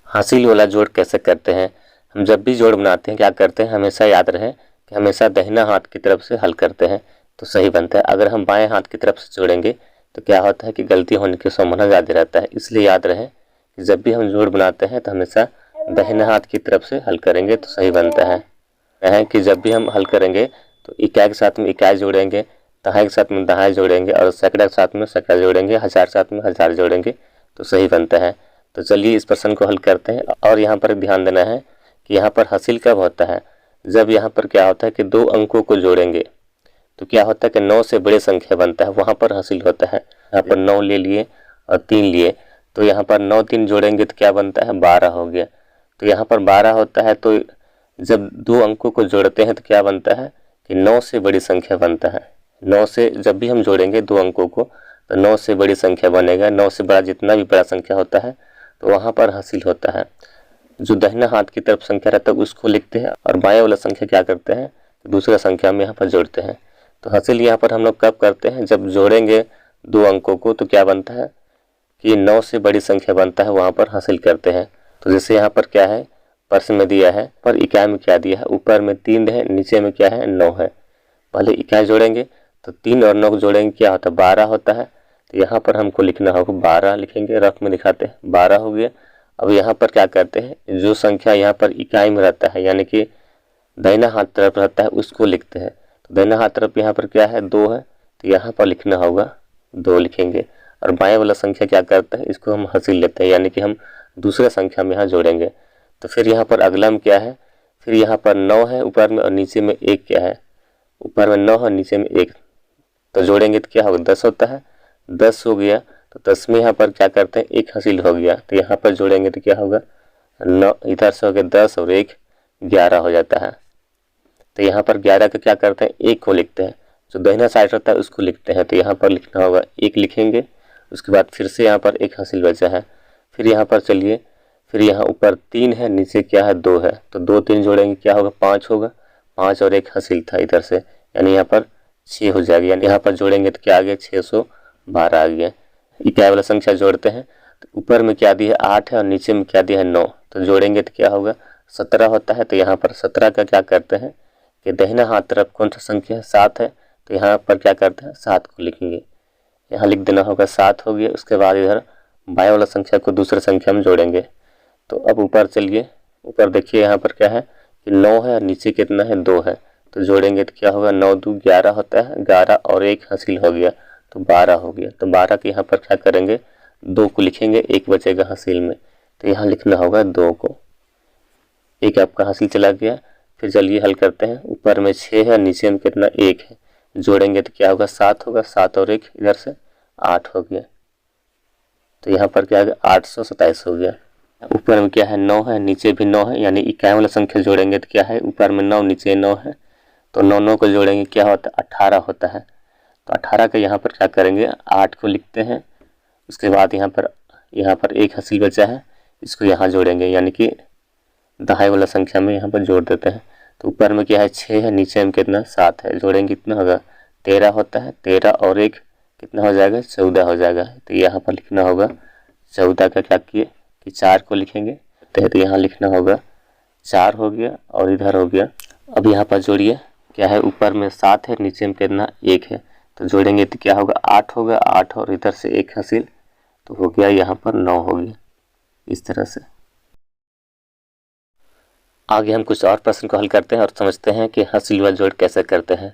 हासिल वाला जोड़ कैसे करते हैं। हम जब भी जोड़ बनाते हैं क्या करते हैं, हमेशा याद रहे कि हमेशा दाहिना हाथ की तरफ से हल करते हैं तो सही बनता है। अगर हम बाएं हाथ की तरफ से जोड़ेंगे तो क्या होता है कि गलती होने की संभावना ज़्यादा रहता है। इसलिए याद रहे कि जब भी हम जोड़ बनाते हैं तो हमेशा दाहिना हाथ की तरफ से हल करेंगे तो सही बनता है कि जब भी हम हल करेंगे तो इकाई के साथ में इकाई जोड़ेंगे, दहाई के साथ में दहाई जोड़ेंगे और सैकड़ा के साथ में सैकड़ा जोड़ेंगे, हजार के साथ में हजार जोड़ेंगे तो सही बनता है। तो चलिए इस प्रश्न को हल करते हैं। और यहाँ पर ध्यान देना है कि यहाँ पर हासिल कब होता है, जब यहाँ पर क्या होता है कि दो अंकों को जोड़ेंगे तो क्या होता है कि 9 से बड़े संख्या बनता है, वहाँ पर हासिल होता है। यहाँ पर 9 ले लिए और 3 लिए तो यहाँ पर 9 3 जोड़ेंगे तो क्या बनता है 12 हो गया। तो यहाँ पर 12 होता है तो जब दो अंकों को जोड़ते हैं तो क्या बनता है कि 9 से बड़ी संख्या बनता है। 9 से जब भी हम जोड़ेंगे दो अंकों को तो 9 से बड़ी संख्या बनेगा। 9 से बड़ा जितना भी बड़ा संख्या होता है तो वहाँ पर हासिल होता है। जो दाहिना हाथ की तरफ संख्या रहता है उसको लिखते हैं और बाएं वाला संख्या क्या करते हैं दूसरा संख्या में यहाँ पर जोड़ते हैं। तो हासिल यहाँ पर हम लोग कब करते हैं, जब जोड़ेंगे दो अंकों को तो क्या बनता है कि 9 से बड़ी संख्या बनता है, वहाँ पर हासिल करते हैं। तो जैसे यहाँ पर क्या है प्रश्न में दिया है, पर इकाई में क्या दिया है, ऊपर में 3 है नीचे में क्या है 9 है। पहले इकाई जोड़ेंगे तो 3 और 9 को जोड़ेंगे क्या होता है 12 होता है। तो यहाँ पर हमको लिखना होगा 12 लिखेंगे, रफ में दिखाते हैं 12 हो गया। अब यहाँ पर क्या करते हैं, जो संख्या यहाँ पर इकाई में रहता है यानी कि दाहिना हाथ तरफ रहता है उसको लिखते हैं। तो दाहिना हाथ तरफ यहाँ पर क्या है 2 है तो यहाँ पर लिखना होगा 2 लिखेंगे। और बाएं वाला संख्या क्या करता है, इसको हम हासिल लेते हैं यानी कि हम दूसरे संख्या में यहाँ जोड़ेंगे। तो फिर यहाँ पर अगला में क्या है, फिर यहाँ पर 9 है ऊपर में और नीचे में 1 क्या है, ऊपर में 9 है नीचे में 1 तो जोड़ेंगे तो क्या होगा 10 होता है। 10 हो गया तो 10 में यहाँ पर क्या करते हैं 1 हासिल हो गया तो यहाँ पर जोड़ेंगे तो क्या होगा 9, इधर से हो गया 10 और 1 11 हो जाता है। तो यहाँ पर 11 का क्या करते हैं 1 को लिखते हैं, जो दाहिना साइड रहता है उसको लिखते हैं। तो यहाँ पर लिखना होगा 1 लिखेंगे, उसके बाद फिर से यहाँ पर 1 हासिल बचा है। फिर यहाँ पर चलिए, फिर यहाँ ऊपर 3 है नीचे क्या है 2 है तो 2 3 जोड़ेंगे क्या होगा 5 होगा। 5 और 1 हासिल था इधर से यानी यहाँ पर 6 हो जाएगा। यानी यहाँ पर जोड़ेंगे तो क्या आ गया 612 आ गया। इकाई वाला संख्या जोड़ते हैं तो ऊपर में क्या दिया है 8 है और नीचे में क्या दिया है 9 तो जोड़ेंगे तो क्या होगा 17 होता है। तो यहाँ पर 17 का क्या करते हैं कि दाहिना हाथ तरफ कौन सा संख्या है 7 है तो यहाँ पर क्या करते हैं 7 को लिखेंगे, यहाँ लिख देना होगा 7 हो गया। उसके बाद इधर बाएं वाला संख्या को दूसरे संख्या में जोड़ेंगे। तो अब ऊपर चलिए, ऊपर देखिए यहाँ पर क्या है कि 9 है और नीचे कितना है 2 है तो जोड़ेंगे तो क्या होगा 9 2 11 होता है, 11 और 1 हासिल हो गया तो 12 हो गया। तो 12 के यहाँ पर क्या करेंगे 2 को लिखेंगे, 1 बचेगा हासिल में तो यहाँ लिखना होगा 2 को। 1 आपका हासिल चला गया। फिर चलिए हल करते हैं, ऊपर में 6 है नीचे में कितना 1 है, जोड़ेंगे तो क्या होगा 7 होगा, 7 और 1 इधर से 8 हो गया। तो यहाँ पर क्या होगा 827 हो गया। ऊपर में क्या है 9 है नीचे भी 9 है यानी इकाई वाला संख्या जोड़ेंगे तो क्या है ऊपर में 9 नीचे 9 है तो 9 9 को जोड़ेंगे क्या होता है 18 होता है। तो 18 का यहाँ पर क्या करेंगे 8 को लिखते हैं। उसके बाद यहाँ पर 1 हासिल बचा है, इसको यहाँ जोड़ेंगे यानी कि दहाई वाला संख्या में यहाँ पर जोड़ देते हैं। तो ऊपर में क्या है 6 है नीचे में कितना 7 है, जोड़ेंगे कितना होगा 13 होता है। 13 और 1 कितना हो जाएगा 14 हो जाएगा। तो यहाँ पर लिखना होगा 14 का क्या किए कि 4 को लिखेंगे तो यहाँ लिखना होगा 4 हो गया और इधर हो गया। अब यहाँ पर जोड़िए क्या है ऊपर में 7 है नीचे में कितना 1 है तो जोड़ेंगे तो क्या होगा 8 होगा, 8 और इधर से 1 हासिल तो हो गया यहाँ पर 9 हो गया। इस तरह से आगे हम कुछ और प्रश्न को हल करते हैं और समझते हैं कि हासिल व जोड़ कैसे करते हैं।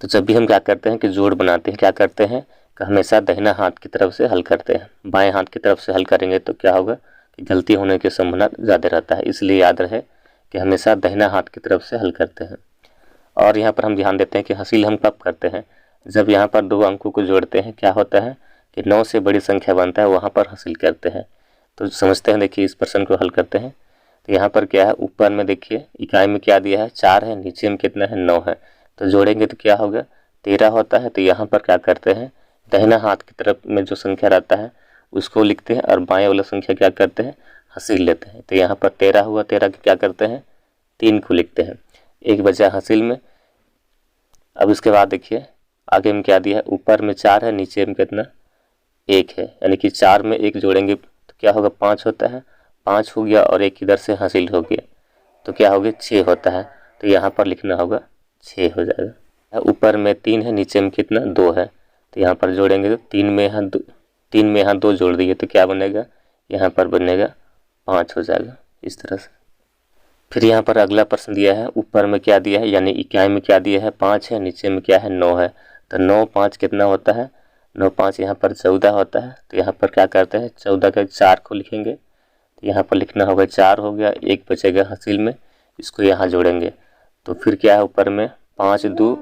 तो जब भी हम क्या करते हैं कि जोड़ बनाते हैं क्या करते हैं कि हमेशा दाहिना हाथ की तरफ से हल करते हैं। बाएं हाथ की तरफ से हल करेंगे तो क्या होगा कि गलती होने की संभावना ज़्यादा रहता है। इसलिए याद रहे कि हमेशा दाहिना हाथ की तरफ से हल करते हैं। और यहाँ पर हम ध्यान देते हैं कि हासिल हम कब करते हैं, जब यहाँ पर दो अंकों को जोड़ते हैं क्या होता है कि 9 से बड़ी संख्या बनता है, वहाँ पर हासिल करते हैं। तो समझते हैं, देखिए इस प्रश्न को हल करते हैं। तो यहाँ पर क्या है ऊपर में देखिए इकाई में क्या दिया है 4 है, नीचे में कितना है 9 है तो जोड़ेंगे तो क्या होगा 13 होता है। तो यहाँ पर क्या करते हैं दाहिना हाथ की तरफ में जो संख्या रहता है उसको लिखते हैं और बाएं वाला संख्या क्या करते हैं हासिल लेते हैं। तो यहाँ पर 13 हुआ, 13 क्या करते हैं 3 को लिखते हैं, 1 बचा हासिल में। अब इसके बाद देखिए आगे में क्या दिया है ऊपर में 4 है नीचे में कितना 1 है यानी कि 4 में 1 जोड़ेंगे तो क्या होगा 5 होता है, 5 हो गया और एक इधर से हासिल हो गया, तो क्या हो गया 6 होता है। तो यहाँ पर लिखना होगा 6 हो जाएगा। ऊपर में 3 है, नीचे में कितना 2 है, तो यहाँ पर जोड़ेंगे तो 3 में यहाँ 2 जोड़ दिए तो क्या बनेगा, यहाँ पर बनेगा 5 हो जाएगा इस तरह से। फिर यहाँ पर अगला प्रश्न दिया है, ऊपर में क्या दिया है यानी इकाई में क्या दिया है 5 है, नीचे में क्या है 9 है। तो 9 5 कितना होता है, 9 5 यहाँ पर 14 होता है। तो यहाँ पर क्या करते हैं 14 का 4 को लिखेंगे, तो यहाँ पर लिखना होगा 4 हो गया, एक बचेगा हासिल में, इसको यहाँ जोड़ेंगे तो फिर क्या है ऊपर में 5 2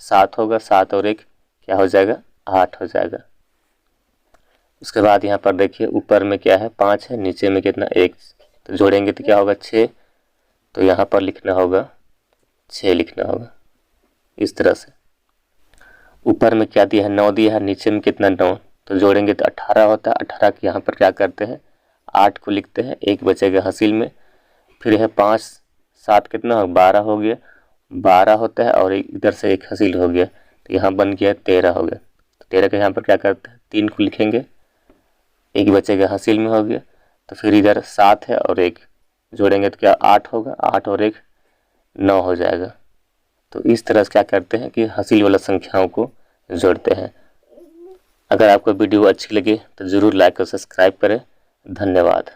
7 होगा, 7 और 1 क्या हो जाएगा 8 हो जाएगा। उसके बाद यहाँ पर देखिए ऊपर में क्या है 5 है, नीचे में कितना 1, तो जोड़ेंगे तो क्या होगा 6, तो यहाँ पर लिखना होगा 6 लिखना होगा इस तरह से। ऊपर में क्या दिया है 9 दिया है, नीचे में कितना 9, तो जोड़ेंगे तो 18 होता है। 18 के यहाँ पर क्या करते हैं 8 को लिखते हैं, एक बचेगा हासिल में। फिर है 5 7 कितना 12 हो गया, 12 होता है और इधर से एक हासिल हो गया, तो यहाँ बन गया 13 हो गया। तो 13 के यहाँ पर क्या करते हैं 3 को लिखेंगे, एक बचेगा हासिल में हो गया। तो फिर इधर 7 है और 1 जोड़ेंगे तो क्या 8 होगा, 8 और 1 9 हो जाएगा। तो इस तरह से क्या करते हैं कि हासिल वाला संख्याओं को जोड़ते हैं। अगर आपको वीडियो अच्छी लगे तो ज़रूर लाइक और सब्सक्राइब करें। धन्यवाद।